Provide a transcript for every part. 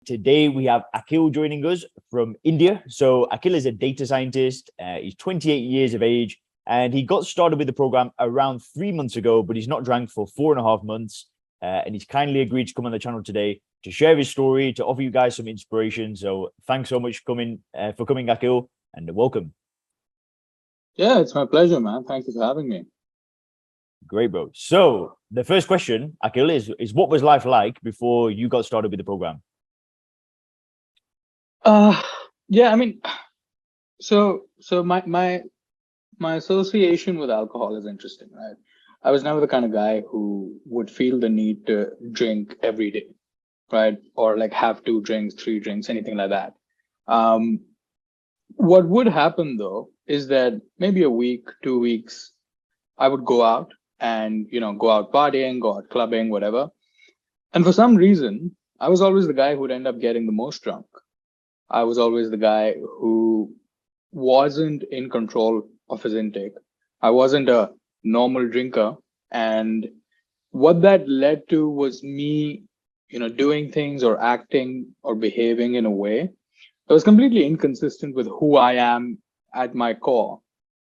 Today we have Akhil joining us from India. So Akhil is a data scientist. He's 28 years of age, and he got started with the program around 3 months ago, but he's not drank for 4.5 months. And he's kindly agreed to come on the channel today to share his story, to offer you guys some inspiration. So thanks so much for coming, Akhil, and welcome. Yeah, it's my pleasure, man. Thank you for having me. Great, bro. So the first question, Akhil, is what was life like before you got started with the program? Uh yeah, I mean, so my association with alcohol is interesting, right? I was never the kind of guy who would feel the need to drink every day, right? Or like have two drinks, three drinks, anything like that. Um, what would happen though is that maybe a week, 2 weeks, I would go out and go out partying, go out clubbing, whatever. And for some reason, I was always the guy who would end up getting the most drunk. I was always the guy who wasn't in control of his intake. I wasn't a normal drinker. And what that led to was me, doing things or acting or behaving in a way that was completely inconsistent with who I am at my core,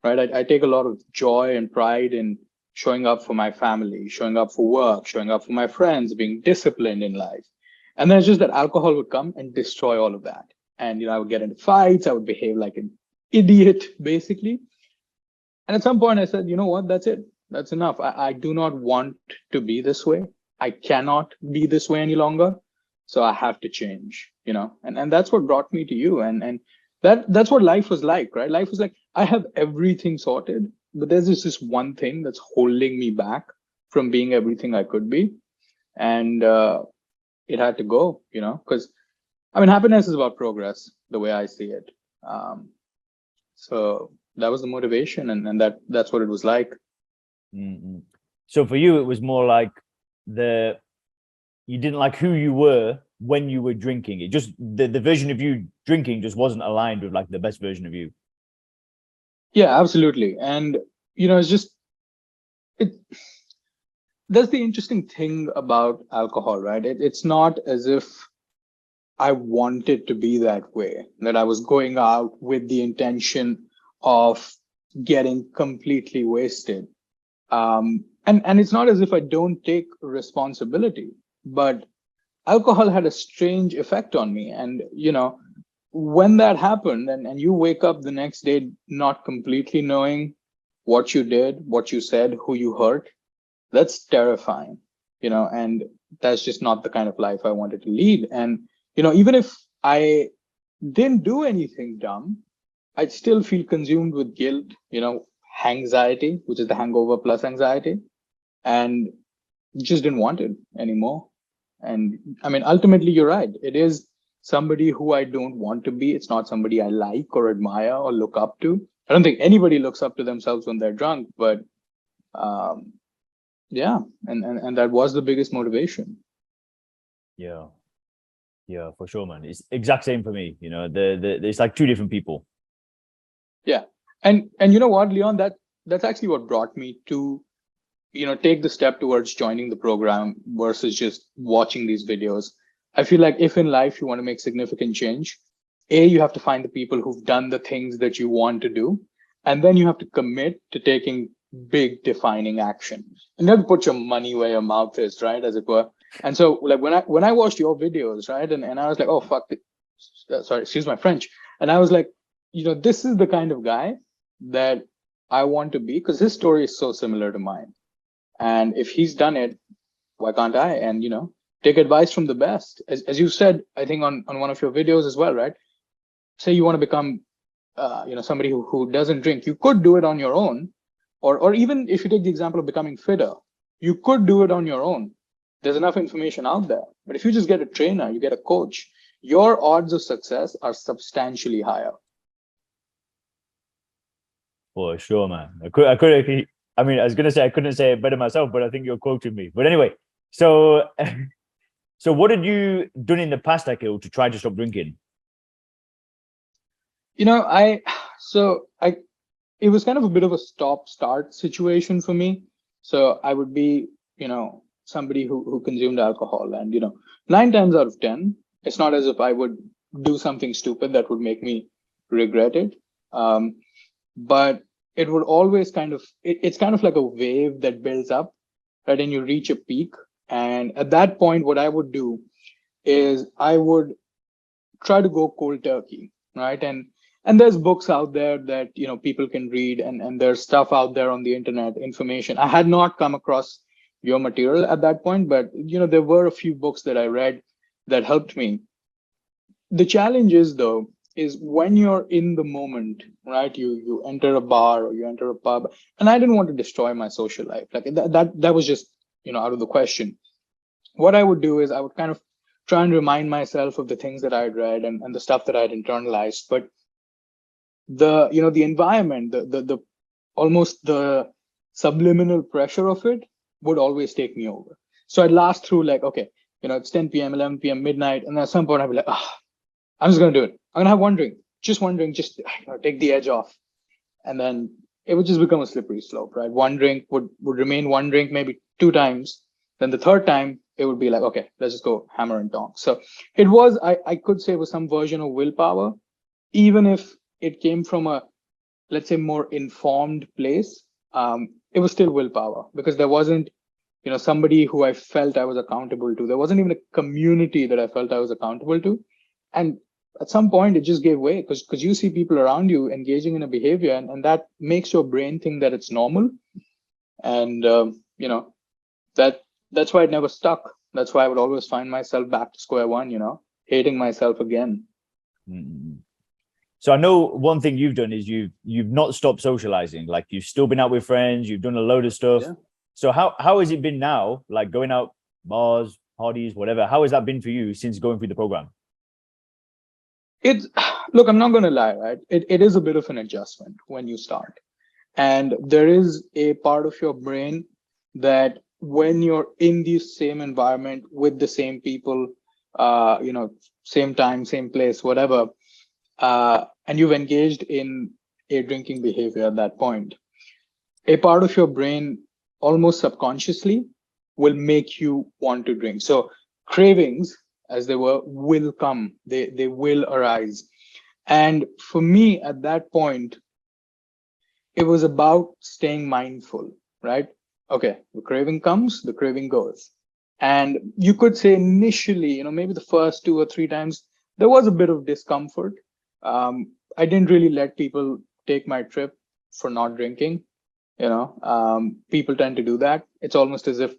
right? I take a lot of joy and pride in showing up for my family, showing up for work, showing up for my friends, being disciplined in life. And then it's just that alcohol would come and destroy all of that. And, I would get into fights. I would behave like an idiot, basically. And at some point I said, you know what? That's it. That's enough. I do not want to be this way. I cannot be this way any longer. So I have to change, and that's what brought me to you. And that's what life was like, right? Life was like, I have everything sorted, but there's this one thing that's holding me back from being everything I could be. And it had to go, because I mean, happiness is about progress, the way I see it. So that was the motivation, and that's what it was like. Mm-hmm. So for you, it was more like you didn't like who you were when you were drinking. It just the version of you drinking just wasn't aligned with like the best version of you. Yeah, absolutely. And it's just it. That's the interesting thing about alcohol, right? It's not as if I wanted to be that way, that I was going out with the intention of getting completely wasted. And it's not as if I don't take responsibility, but alcohol had a strange effect on me. And, when that happened and you wake up the next day not completely knowing what you did, what you said, who you hurt, that's terrifying, and that's just not the kind of life I wanted to lead. And, even if I didn't do anything dumb, I'd still feel consumed with guilt, anxiety, which is the hangover plus anxiety, and just didn't want it anymore. And I mean, ultimately, you're right. It is somebody who I don't want to be. It's not somebody I like or admire or look up to. I don't think anybody looks up to themselves when they're drunk, but um, yeah, and that was the biggest motivation. Yeah, yeah, for sure, man. It's exact same for me. It's like two different people. Yeah, and you know what, Leon, that's actually what brought me to take the step towards joining the program versus just watching these videos. I feel like if in life you want to make significant change, you have to find the people who've done the things that you want to do, and then you have to commit to taking big defining action. And you have to put your money where your mouth is, right, as it were. And so like when I watched your videos, right, and I was like, oh fuck it. Sorry, excuse my French. And I was like, this is the kind of guy that I want to be, because his story is so similar to mine. And if he's done it, why can't I? And, take advice from the best. As you said, I think on one of your videos as well, right? Say you want to become, somebody who doesn't drink. You could do it on your own. Or even if you take the example of becoming fitter, you could do it on your own. There's enough information out there. But if you just get a trainer, you get a coach, your odds of success are substantially higher. For sure, man. I mean, I was gonna say I couldn't say it better myself, but I think you're quoting me. But anyway, so so what had you done in the past, Akhil, to try to stop drinking? I it was kind of a bit of a stop-start situation for me. So I would be, somebody who consumed alcohol, and 9 times out of 10, It's not as if I would do something stupid that would make me regret it. But it would always it's kind of like a wave that builds up, right? And you reach a peak. And at that point, what I would do is I would try to go cold turkey, right? And there's books out there that people can read, and there's stuff out there on the internet, information. I had not come across your material at that point, but there were a few books that I read that helped me. The challenge is, though, is when you're in the moment, right? You enter a bar or you enter a pub, and I didn't want to destroy my social life. Like that was just out of the question. What I would do is I would kind of try and remind myself of the things that I'd read and the stuff that I'd internalized. But the environment, the almost the subliminal pressure of it would always take me over. So I'd last through like, okay, it's 10 p.m., 11 p.m., midnight, and then at some point I'd be like, I'm just gonna do it. I'm gonna have one drink, just take the edge off, and then it would just become a slippery slope, right? One drink would remain one drink, maybe two times. Then the third time, it would be like, okay, let's just go hammer and tongs. So it was, I could say, it was some version of willpower, even if it came from a, let's say, more informed place. It was still willpower because there wasn't, somebody who I felt I was accountable to. There wasn't even a community that I felt I was accountable to. And at some point, it just gave way because you see people around you engaging in a behavior, and that makes your brain think that it's normal. And, that's why it never stuck. That's why I would always find myself back to square one, hating myself again. Mm-hmm. So I know one thing you've done is you've not stopped socializing. Like you've still been out with friends, you've done a load of stuff. Yeah. So how has it been now? Like going out, bars, parties, whatever. How has that been for you since going through the program? Look, I'm not going to lie, right? It is a bit of an adjustment when you start. And there is a part of your brain that when you're in the same environment with the same people, same time, same place, whatever, and you've engaged in a drinking behavior at that point, a part of your brain almost subconsciously will make you want to drink. So cravings, as they were, will come, they will arise. And for me at that point, it was about staying mindful, right? Okay, the craving comes, the craving goes. And you could say initially, maybe the first 2 or 3 times, there was a bit of discomfort. I didn't really let people take my trip for not drinking. People tend to do that. It's almost as if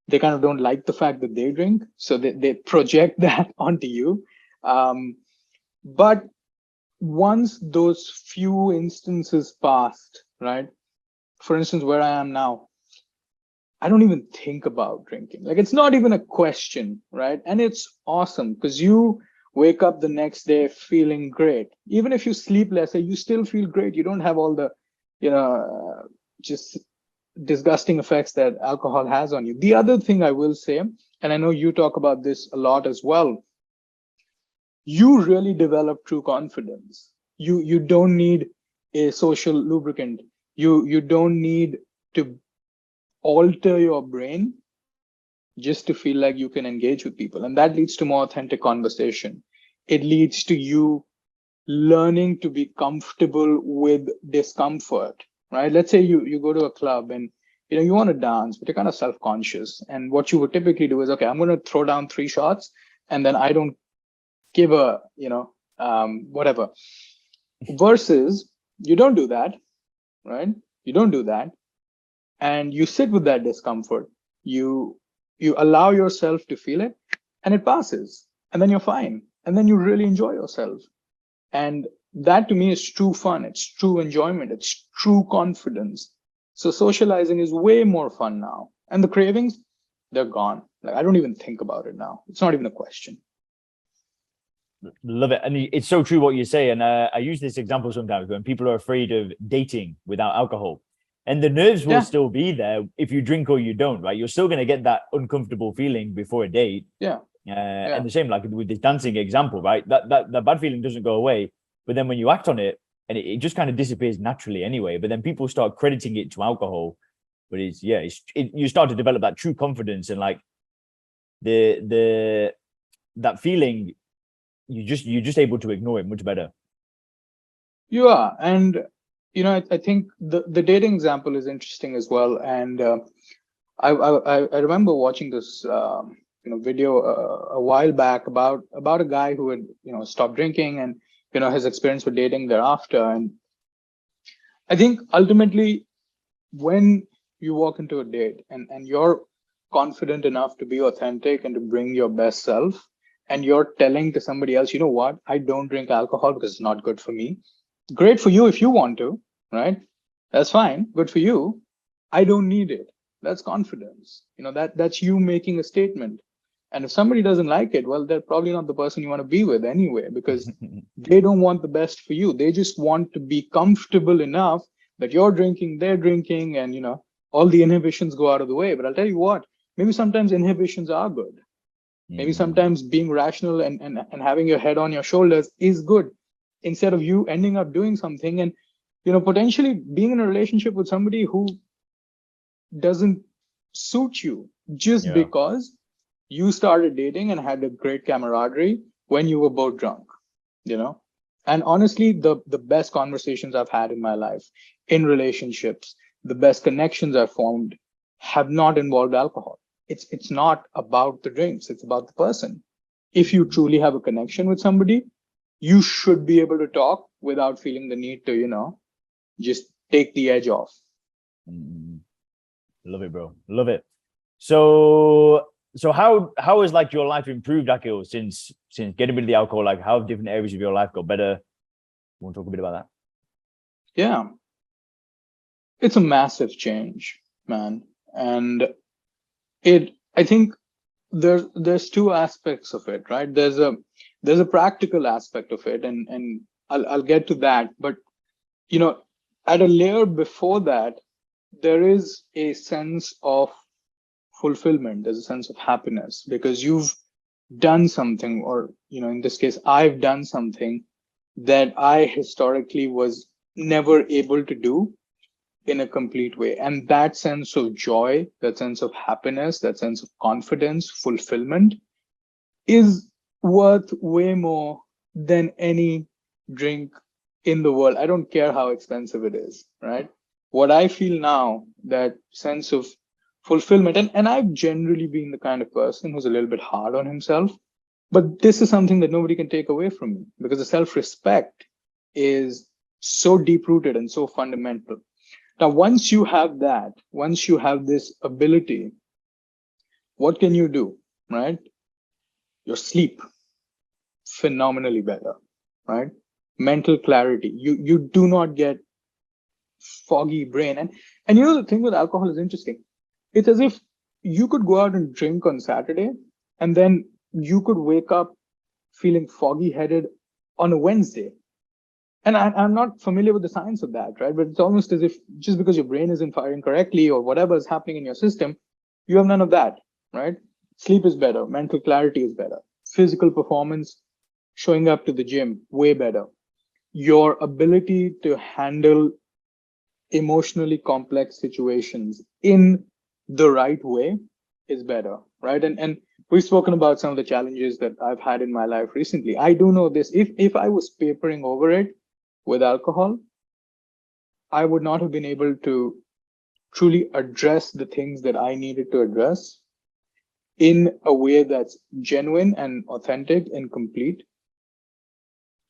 they kind of don't like the fact that they drink. So they project that onto you. But once those few instances passed, right? For instance, where I am now, I don't even think about drinking. Like it's not even a question, right? And it's awesome because you wake up the next day feeling great. Even if you sleep lesser, you still feel great. You don't have all the, just disgusting effects that alcohol has on you. The other thing I will say, and I know you talk about this a lot as well, you really develop true confidence. You don't need a social lubricant. You don't need to alter your brain just to feel like you can engage with people. And that leads to more authentic conversation. It leads to you learning to be comfortable with discomfort, right? Let's say you go to a club and you want to dance, but you're kind of self-conscious. And what you would typically do is, okay, I'm going to throw down 3 shots and then I don't give a, whatever. Versus you don't do that, right? You don't do that. And you sit with that discomfort. You allow yourself to feel it and it passes. And then you're fine. And then you really enjoy yourself. And that to me is true fun. It's true enjoyment. It's true confidence. So socializing is way more fun now. And the cravings, they're gone. Like I don't even think about it now. It's not even a question. Love it. And it's so true what you say. And I use this example sometimes when people are afraid of dating without alcohol. And the nerves will still be there if you drink or you don't, right? You're still going to get that uncomfortable feeling before a date. And the same, like with this dancing example, right? That bad feeling doesn't go away. But then when you act on it, and it just kind of disappears naturally anyway. But then people start crediting it to alcohol. But you start to develop that true confidence and like that feeling you're just able to ignore it much better. You are. And, I think the dating example is interesting as well. And I remember watching this, video a while back about a guy who had, stopped drinking and, his experience with dating thereafter. And I think ultimately, when you walk into a date and you're confident enough to be authentic and to bring your best self, and you're telling to somebody else, you know what, I don't drink alcohol because it's not good for me. Great for you if you want to, right? That's fine. Good for you. I don't need it. That's confidence. That's you making a statement. And if somebody doesn't like it, well, they're probably not the person you want to be with anyway, because they don't want the best for you. They just want to be comfortable enough that you're drinking, they're drinking, and all the inhibitions go out of the way. But I'll tell you what, maybe sometimes inhibitions are good. Maybe sometimes being rational and having your head on your shoulders is good, instead of you ending up doing something and potentially being in a relationship with somebody who doesn't suit you just Yeah. because you started dating and had a great camaraderie when you were both drunk. And honestly, the best conversations I've had in my life, in relationships, the best connections I've formed, have not involved alcohol. It's not about the drinks, it's about the person. If you truly have a connection with somebody, you should be able to talk without feeling the need to just take the edge off. Love it, bro. Love it. So how has like your life improved, Akhil, since getting rid of the alcohol? Like, how have different areas of your life got better? You want to talk a bit about that? Yeah, it's a massive change, man. And I think there's two aspects of it, right? There's a practical aspect of it, and I'll get to that. But at a layer before that, there is a sense of fulfillment. There's a sense of happiness because you've done something, or in this case, I've done something that I historically was never able to do in a complete way. And that sense of joy, that sense of happiness, that sense of confidence, fulfillment is worth way more than any drink in the world. I don't care how expensive it is, right? What I feel now, that sense of fulfillment, and I've generally been the kind of person who's a little bit hard on himself, but this is something that nobody can take away from me, because the self-respect is so deep-rooted and so fundamental. Now, once you have that, once you have this ability, what can you do, right? Your sleep, phenomenally better, right? Mental clarity. You do not get foggy brain. And the thing with alcohol is interesting. It's as if you could go out and drink on Saturday, and then you could wake up feeling foggy headed on a Wednesday. And I'm not familiar with the science of that, right? But it's almost as if just because your brain isn't firing correctly or whatever is happening in your system, you have none of that, right? Sleep is better. Mental clarity is better. Physical performance, showing up to the gym, way better. Your ability to handle emotionally complex situations in the right way is better, right? And we've spoken about some of the challenges that I've had in my life recently. I do know this. If I was papering over it with alcohol, I would not have been able to truly address the things that I needed to address in a way that's genuine and authentic and complete.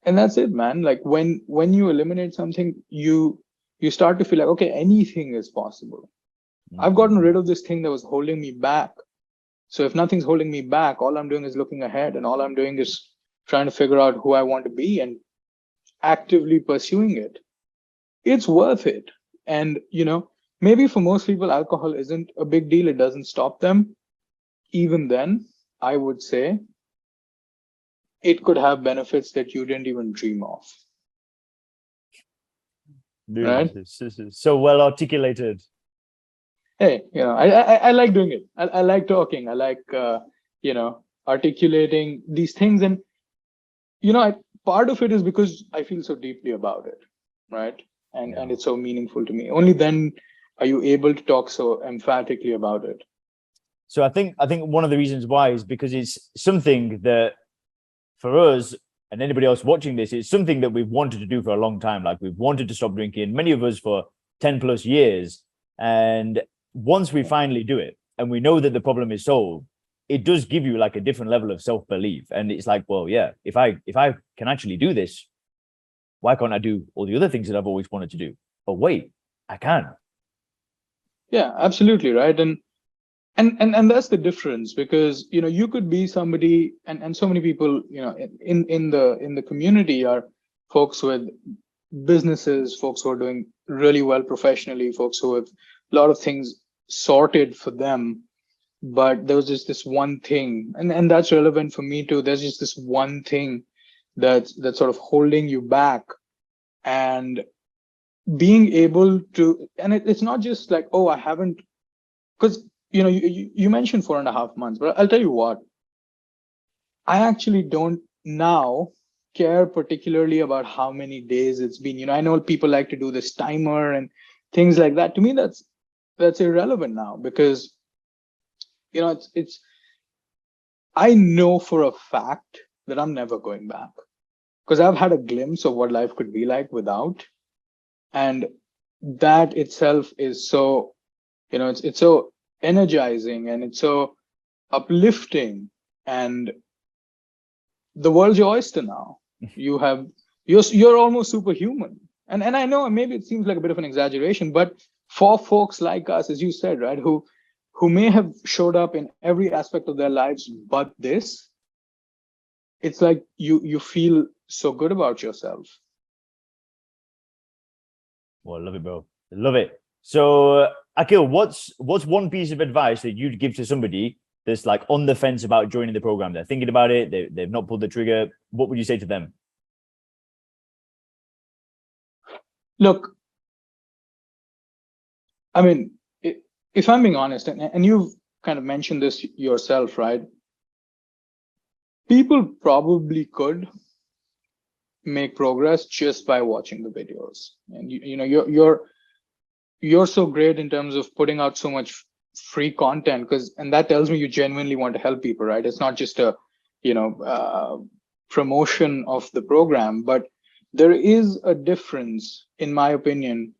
And that's it, man. Like when you eliminate something, you start to feel like, okay, anything is possible. I've gotten rid of this thing that was holding me back. So if nothing's holding me back, all I'm doing is looking ahead, and all I'm doing is trying to figure out who I want to be and actively pursuing it. It's worth it. And, maybe for most people, alcohol isn't a big deal. It doesn't stop them. Even then, I would say it could have benefits that you didn't even dream of. Dude, right? So well articulated. Hey, I like doing it. I like talking. I like, articulating these things. And, part of it is because I feel so deeply about it, right? And it's so meaningful to me. Only then are you able to talk so emphatically about it. So I think one of the reasons why is because it's something that for us, and anybody else watching this, it's something that we've wanted to do for a long time. Like we've wanted to stop drinking, many of us for 10 plus years. And once we finally do it and we know that the problem is solved, it does give you like a different level of self-belief. And it's like, well, yeah, if I can actually do this, why can't I do all the other things that I've always wanted to do? Oh, wait, I can. Yeah, absolutely. Right. And that's the difference, because you could be somebody, and so many people in the community are folks with businesses, folks who are doing really well professionally, folks who have a lot of things sorted for them, but there was just this one thing, and that's relevant for me too. There's just this one thing that's sort of holding you back, and being able to, and it's not just like, oh, I haven't, because you mentioned 4.5 months, but I'll tell you what, I actually don't now care particularly about how many days it's been. I know people like to do this timer and things like that. To me, that's irrelevant now, because it's I know for a fact that I'm never going back, because I've had a glimpse of what life could be like without, and that itself is so, it's so energizing, and it's so uplifting, and the world's your oyster now. You're almost superhuman. And I know maybe it seems like a bit of an exaggeration, but for folks like us, as you said, right, who may have showed up in every aspect of their lives but this, it's like you feel so good about yourself. Well, I love it, bro. I love it. So, Akhil, what's one piece of advice that you'd give to somebody that's like on the fence about joining the program? They're thinking about it. They've not pulled the trigger. What would you say to them? Look, I mean, if I'm being honest, and you've kind of mentioned this yourself, right? People probably could make progress just by watching the videos, and you're so great in terms of putting out so much free content, and that tells me you genuinely want to help people, right? It's not just a promotion of the program, but there is a difference, in my opinion,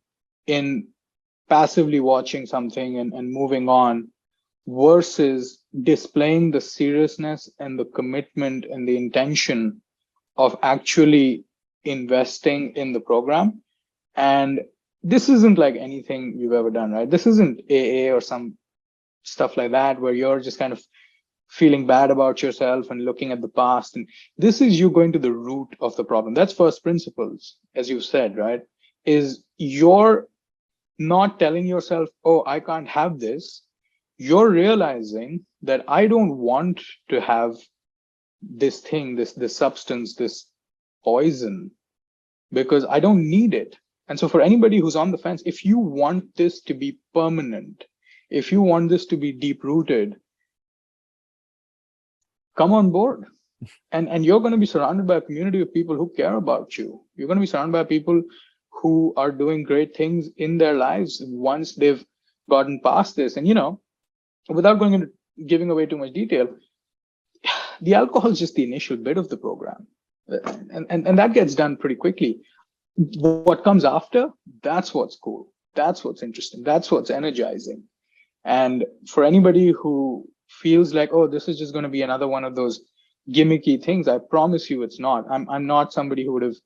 in passively watching something and moving on versus displaying the seriousness and the commitment and the intention of actually investing in the program. And this isn't like anything you've ever done, right? This isn't AA or some stuff like that where you're just kind of feeling bad about yourself and looking at the past. And this is you going to the root of the problem. That's first principles, as you said, right? Is you're not telling yourself, oh, I can't have this. You're realizing that I don't want to have this thing, this substance, this poison, because I don't need it. And so for anybody who's on the fence, if you want this to be permanent, if you want this to be deep rooted, come on board. And you're going to be surrounded by a community of people who care about you. You're going to be surrounded by people who are doing great things in their lives once they've gotten past this. And, without going into giving away too much detail, the alcohol is just the initial bit of the program. And that gets done pretty quickly. What comes after, that's what's cool. That's what's interesting. That's what's energizing. And for anybody who feels like, oh, this is just going to be another one of those gimmicky things, I promise you it's not. I'm not somebody who would have,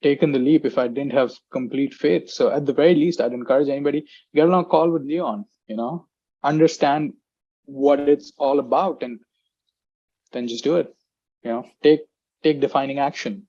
taken the leap if I didn't have complete faith. So at the very least, I'd encourage anybody, get on a call with Leon, understand what it's all about, and then just do it. Take defining action.